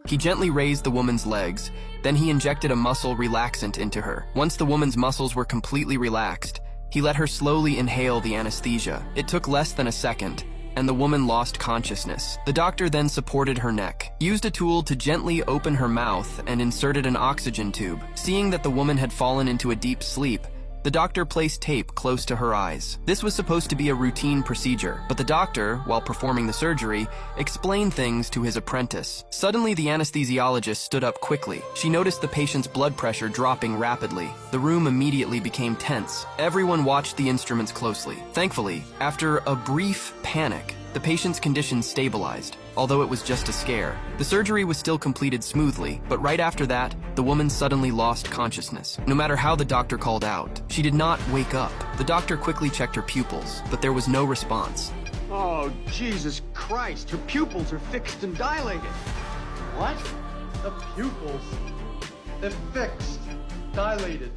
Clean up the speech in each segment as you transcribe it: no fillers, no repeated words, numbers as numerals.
He gently raised the woman's legs, then he injected a muscle relaxant into her. Once the woman's muscles were completely relaxed, he let her slowly inhale the anesthesia. It took less than a second, and the woman lost consciousness. The doctor then supported her neck, used a tool to gently open her mouth, and inserted an oxygen tube. Seeing that the woman had fallen into a deep sleep, the doctor placed tape close to her eyes. This was supposed to be a routine procedure, but the doctor, while performing the surgery, explained things to his apprentice. Suddenly, the anesthesiologist stood up quickly. She noticed the patient's blood pressure dropping rapidly. The room immediately became tense. Everyone watched the instruments closely. Thankfully, after a brief panic, the patient's condition stabilized, although it was just a scare. The surgery was still completed smoothly, but right after that, the woman suddenly lost consciousness. No matter how the doctor called out, she did not wake up. The doctor quickly checked her pupils, but there was no response. Oh, Jesus Christ, her pupils are fixed and dilated. What? The pupils? They're fixed, dilated.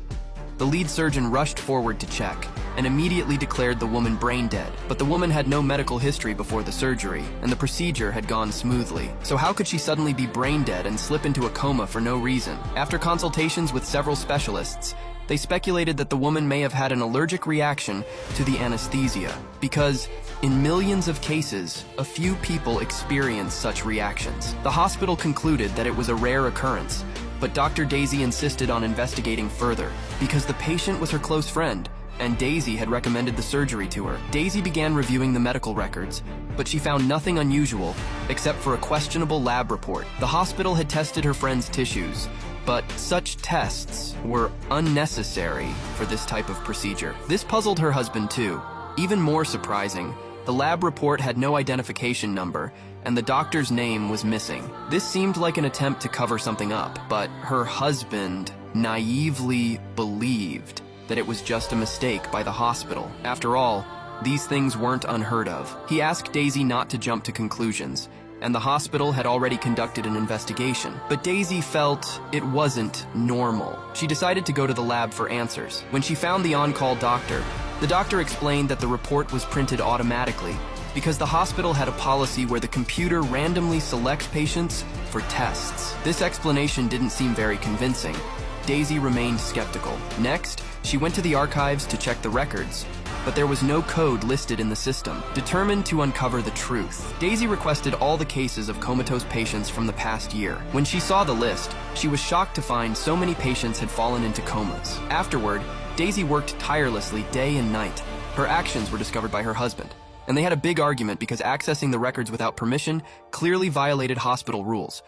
The lead surgeon rushed forward to check and immediately declared the woman brain dead. But the woman had no medical history before the surgery, and the procedure had gone smoothly. So how could she suddenly be brain dead and slip into a coma for no reason? After consultations with several specialists, they speculated that the woman may have had an allergic reaction to the anesthesia, because in millions of cases, a few people experience such reactions. The hospital concluded that it was a rare occurrence, but Dr. Daisy insisted on investigating further because the patient was her close friend, and Daisy had recommended the surgery to her. Daisy began reviewing the medical records, but she found nothing unusual except for a questionable lab report. The hospital had tested her friend's tissues, but such tests were unnecessary for this type of procedure. This puzzled her husband too. Even more surprising, the lab report had no identification number, and the doctor's name was missing. This seemed like an attempt to cover something up, but her husband naively believed that it was just a mistake by the hospital. After all, these things weren't unheard of. He asked Daisy not to jump to conclusions, and the hospital had already conducted an investigation. But Daisy felt it wasn't normal. She decided to go to the lab for answers. When she found the on-call doctor, the doctor explained that the report was printed automatically because the hospital had a policy where the computer randomly selects patients for tests. This explanation didn't seem very convincing. Daisy remained skeptical. Next, she went to the archives to check the records, but there was no code listed in the system. Determined to uncover the truth, Daisy requested all the cases of comatose patients from the past year. When she saw the list, she was shocked to find so many patients had fallen into comas. Afterward, Daisy worked tirelessly day and night. Her actions were discovered by her husband, and they had a big argument because accessing the records without permission clearly violated hospital rules.